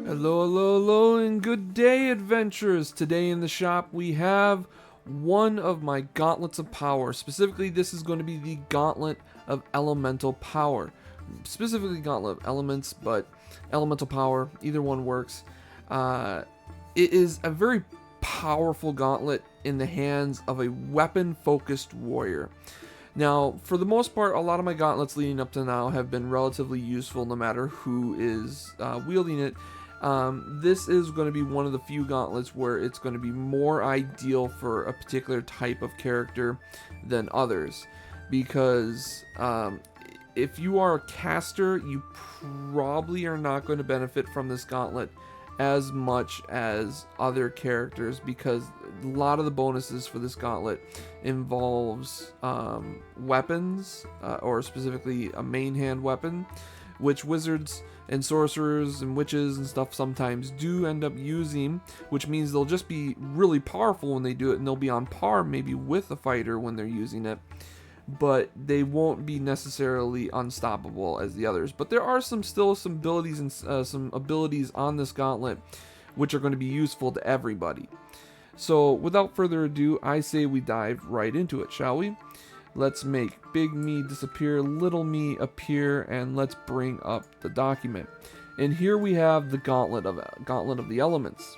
Hello, hello, hello, and good day, adventurers! Today in the shop we have one of my gauntlets of power. Specifically, this is going to be the Gauntlet of Elemental Power. Specifically, Gauntlet of Elements, but Elemental Power, either one works. It is a very powerful gauntlet in the hands of a weapon-focused warrior. Now, for the most part, a lot of my gauntlets leading up to now have been relatively useful no matter who is wielding it. This is going to be one of the few gauntlets where it's going to be more ideal for a particular type of character than others. Because if you are a caster, you probably are not going to benefit from this gauntlet as much as other characters, because a lot of the bonuses for this gauntlet involves weapons, or specifically a main hand weapon, which wizards and sorcerers and witches and stuff sometimes do end up using, which means they'll just be really powerful when they do it, and they'll be on par maybe with a fighter when they're using it, but they won't be necessarily unstoppable as the others. But there are still some abilities and some abilities on this gauntlet which are going to be useful to everybody. So without further ado, I say we dive right into it, shall we? Let's make big me disappear, little me appear, and let's bring up the document. And here we have the Gauntlet of the Elements.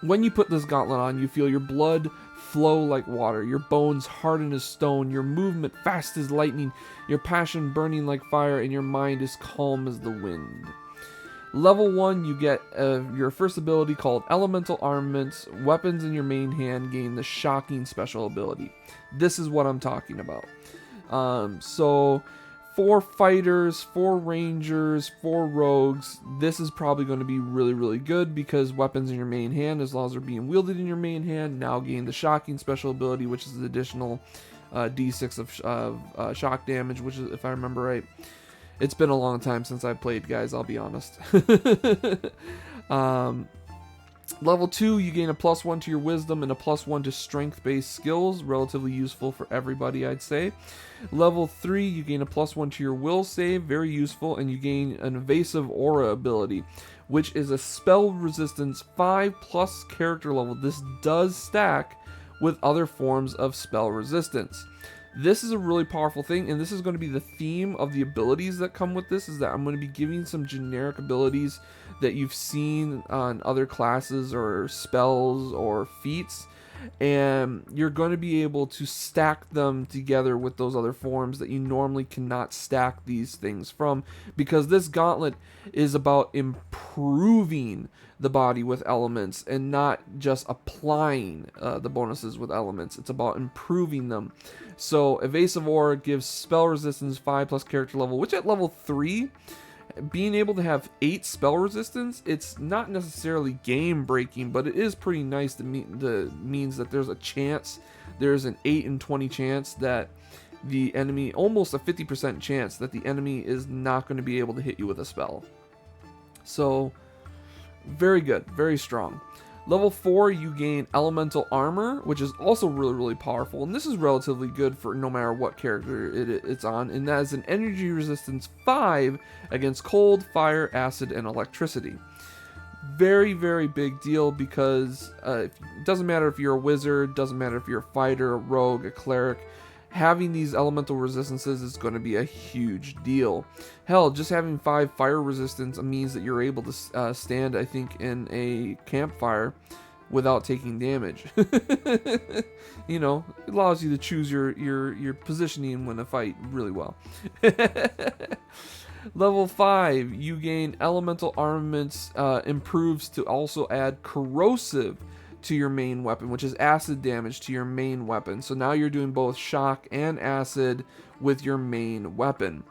When you put this gauntlet on, you feel your blood flow like water, your bones harden as stone, your movement fast as lightning, your passion burning like fire, and your mind as calm as the wind. Level 1, you get your first ability called Elemental Armaments. Weapons in your main hand gain the shocking special ability. This is what I'm talking about. So, for fighters, for rangers, for rogues, this is probably going to be really, really good, because weapons in your main hand, as long as they're being wielded in your main hand, now gain the shocking special ability, which is an additional d6 of shock damage, which is, if I remember right. It's been a long time since I played, guys, I'll be honest. Level 2, you gain a +1 to your wisdom and a +1 to strength-based skills. Relatively useful for everybody, I'd say. Level 3, you gain a +1 to your will save. Very useful. And you gain an evasive aura ability, which is a spell resistance 5+ character level. This does stack with other forms of spell resistance. This is a really powerful thing, and this is going to be the theme of the abilities that come with this, is that I'm going to be giving some generic abilities that you've seen on other classes or spells or feats, and you're going to be able to stack them together with those other forms that you normally cannot stack these things from, because this gauntlet is about improving the body with elements and not just applying the bonuses with elements. It's about improving them. So evasive aura gives spell resistance 5+ character level, which at level 3, being able to have 8 spell resistance, it's not necessarily game breaking, but it is pretty nice to means that there's a chance, there's an 8 in 20 chance that the enemy, almost a 50% chance that the enemy is not going to be able to hit you with a spell. So very good, very strong. Level 4, you gain Elemental Armor, which is also really, really powerful, and this is relatively good for no matter what character it's on, and that is an energy resistance 5 against cold, fire, acid, and electricity. Very, very big deal, because it doesn't matter if you're a wizard, doesn't matter if you're a fighter, a rogue, a cleric, having these elemental resistances is going to be a huge deal. Hell, just having 5 fire resistance means that you're able to stand, I think, in a campfire without taking damage. You know, it allows you to choose your positioning when a fight really well. Level 5, you gain Elemental Armaments, improves to also add Corrosive to your main weapon, which is acid damage to your main weapon. So now you're doing both shock and acid with your main weapon.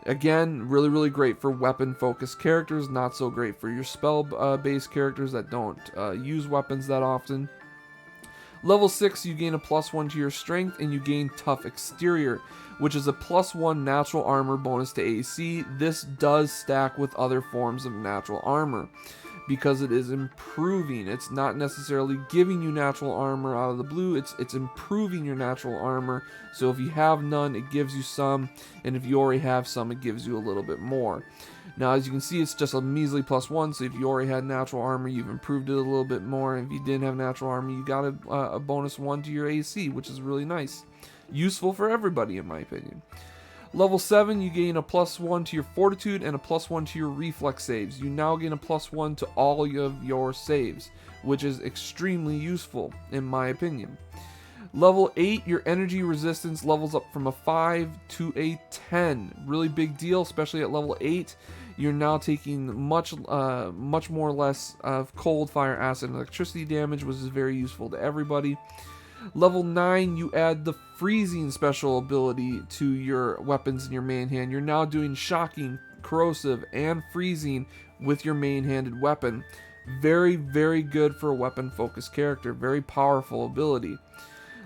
Again, really, really great for weapon-focused characters, not so great for your spell-based characters that don't use weapons that often. Level 6, you gain a +1 to your strength, and you gain tough exterior, which is a +1 natural armor bonus to AC. This does stack with other forms of natural armor. because it is improving. It's not necessarily giving you natural armor out of the blue, it's improving your natural armor. So if you have none, it gives you some, and if you already have some, it gives you a little bit more. Now, as you can see, it's just a measly +1, so if you already had natural armor, you've improved it a little bit more. If you didn't have natural armor, you got a bonus 1 to your AC, which is really nice. Useful for everybody, in my opinion. Level 7, you gain a +1 to your fortitude and a +1 to your reflex saves. You now gain a +1 to all of your saves, which is extremely useful, in my opinion. Level 8, your energy resistance levels up from a 5 to a 10. Really big deal, especially at level 8. You're now taking much more or less of cold, fire, acid, and electricity damage, which is very useful to everybody. Level 9, you add the freezing special ability to your weapons in your main hand. You're now doing shocking, corrosive, and freezing with your main-handed weapon. Very, very good for a weapon-focused character. Very powerful ability.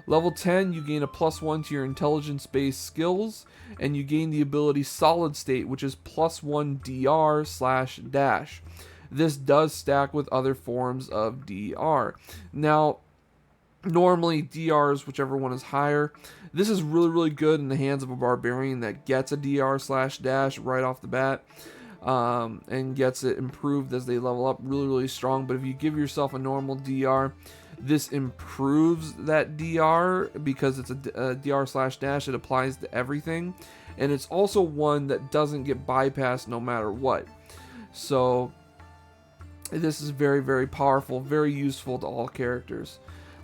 Level 10, you gain a +1 to your intelligence-based skills, and you gain the ability Solid State, which is +1 DR/dash. This does stack with other forms of DR. Now, normally DRs, whichever one is higher. This is really, really good in the hands of a barbarian that gets a DR/dash right off the bat, and gets it improved as they level up. Really, really strong. But if you give yourself a normal DR, this improves that DR because it's a DR/dash. It applies to everything, and it's also one that doesn't get bypassed no matter what. So this is very, very powerful, very useful to all characters.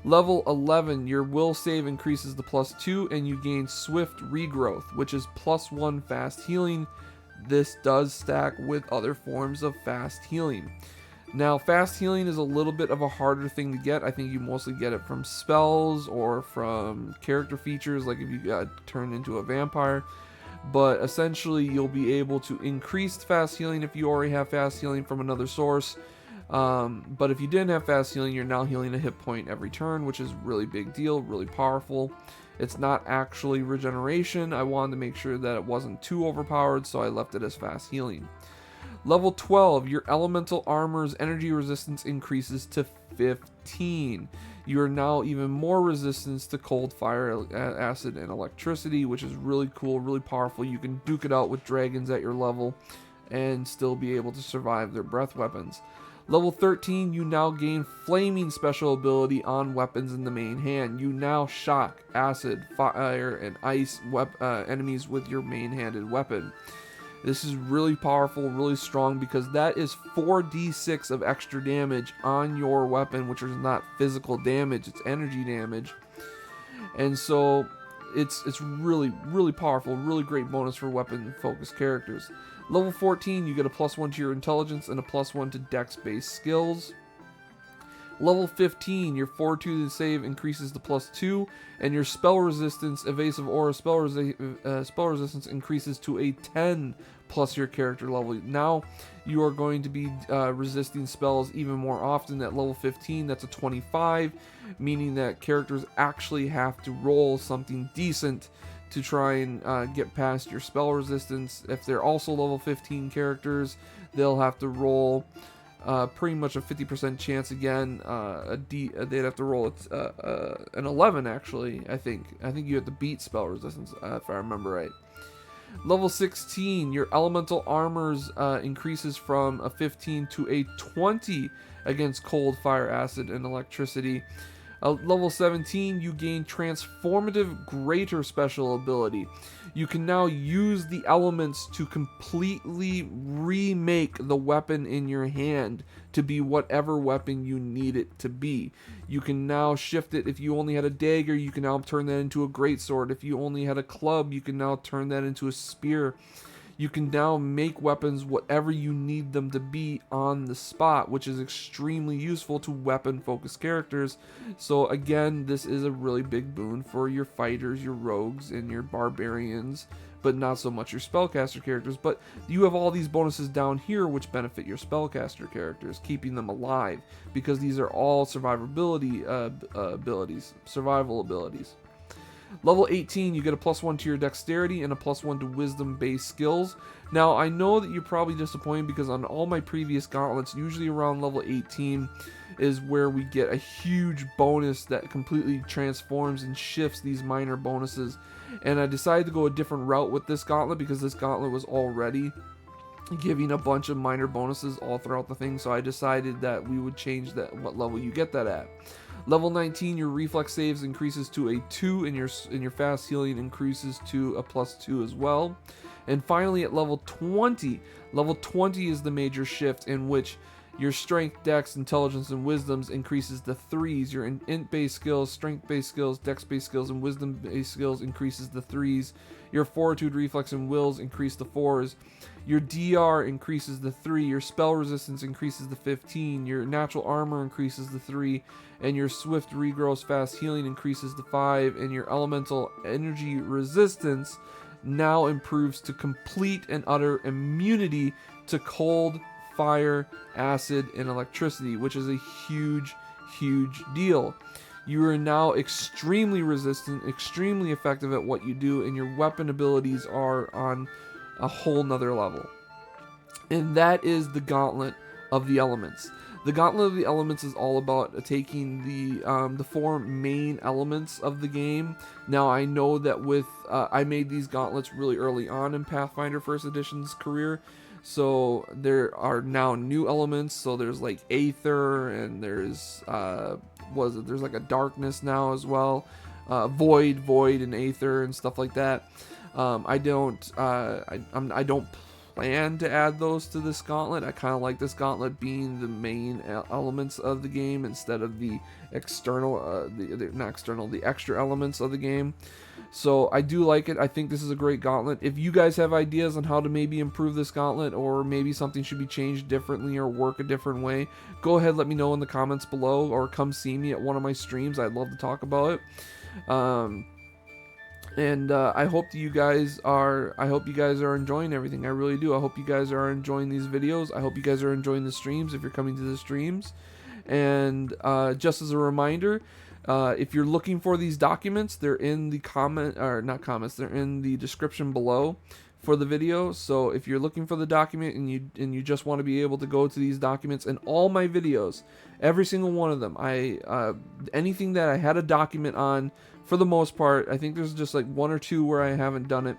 Level 11, your will save increases to +2, and you gain swift regrowth, which is +1 fast healing. This does stack with other forms of fast healing. Now, fast healing is a little bit of a harder thing to get. I think you mostly get it from spells or from character features, like if you got turned into a vampire. But essentially, you'll be able to increase fast healing if you already have fast healing from another source. But if you didn't have fast healing, you're now healing a hit point every turn, which is really big deal, really powerful. It's not actually regeneration. I wanted to make sure that it wasn't too overpowered, so I left it as fast healing. Level 12, your elemental armor's energy resistance increases to 15. You are now even more resistant to cold, fire, acid, and electricity, which is really cool, really powerful. You can duke it out with dragons at your level and still be able to survive their breath weapons. Level 13, you now gain flaming special ability on weapons in the main hand. You now shock, acid, fire, and ice enemies with your main-handed weapon. This is really powerful, really strong, because that is 4d6 of extra damage on your weapon, which is not physical damage, it's energy damage. And so it's really, really powerful, really great bonus for weapon-focused characters. Level 14, you get a +1 to your intelligence and a +1 to dex-based skills. Level 15, your fortitude save increases to +2, and your spell resistance, evasive aura spell resistance increases to a 10 plus your character level. Now you are going to be resisting spells even more often. At level 15, that's a 25, meaning that characters actually have to roll something decent to try and get past your spell resistance. If they're also level 15 characters, they'll have to roll pretty much a 50% chance again. They'd have to roll an 11 actually. I think you have to beat spell resistance if I remember right. Level 16, your elemental armors increases from a 15 to a 20 against cold, fire, acid, and electricity. Level 17, you gain transformative greater special ability. You can now use the elements to completely remake the weapon in your hand to be whatever weapon you need it to be. You can now shift it. If you only had a dagger, you can now turn that into a greatsword. If you only had a club, you can now turn that into a spear. You can now make weapons whatever you need them to be on the spot, which is extremely useful to weapon-focused characters. So again, this is a really big boon for your fighters, your rogues, and your barbarians, but not so much your spellcaster characters. But you have all these bonuses down here which benefit your spellcaster characters, keeping them alive, because these are all survival abilities. Level 18, you get a +1 to your dexterity and a +1 to wisdom-based skills. Now, I know that you're probably disappointed because on all my previous gauntlets, usually around level 18 is where we get a huge bonus that completely transforms and shifts these minor bonuses. And I decided to go a different route with this gauntlet because this gauntlet was already giving a bunch of minor bonuses all throughout the thing, so I decided that we would change that what level you get that at. Level 19, your reflex saves increases to a 2, and your fast healing increases to a +2 as well. And finally, at level 20 is the major shift in which your strength, dex, intelligence, and wisdoms increases to 3s. Your int-based skills, strength-based skills, dex-based skills, and wisdom-based skills increases to 3s. Your fortitude, reflex, and wills increase to 4s. Your DR increases to 3. Your spell resistance increases to 15. Your natural armor increases to 3. And your swift regrowth fast healing increases to 5. And your elemental energy resistance now improves to complete and utter immunity to cold, fire, acid, and electricity, which is a huge deal. You are now extremely resistant, extremely effective at what you do, and your weapon abilities are on a whole nother level. And that is the Gauntlet of the Elements. The Gauntlet of the Elements is all about taking the 4 main elements of the game. Now, I know that with I made these gauntlets really early on in Pathfinder First Edition's career, so there are now new elements. So there's like Aether, and there's there's like a darkness now as well, void, and Aether and stuff like that. I don't plan to add those to this gauntlet. I kind of like this gauntlet being the main elements of the game instead of the external, the extra elements of the game. So I do like it. I think this is a great gauntlet. If you guys have ideas on how to maybe improve this gauntlet, or maybe something should be changed differently or work a different way, go ahead, let me know in the comments below, or come see me at one of my streams. I'd love to talk about it. And I hope you guys are enjoying everything. I really do. I hope you guys are enjoying these videos. I hope you guys are enjoying the streams if you're coming to the streams. And just as a reminder, if you're looking for these documents, they're in the they're in the description below for the video. So if you're looking for the document and you just want to be able to go to these documents, and all my videos, every single one of them, anything that I had a document on, for the most part, I think there's just like 1 or 2 where I haven't done it.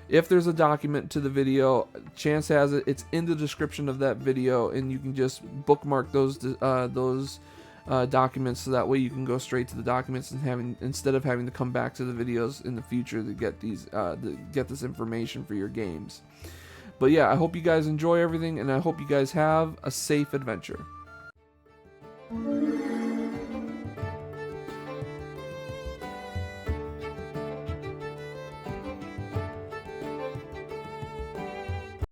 If there's a document to the video, chance has it it's in the description of that video, and you can just bookmark those documents, so that way you can go straight to the documents instead of having to come back to the videos in the future to get this information for your games. But yeah, I hope you guys enjoy everything, and I hope you guys have a safe adventure.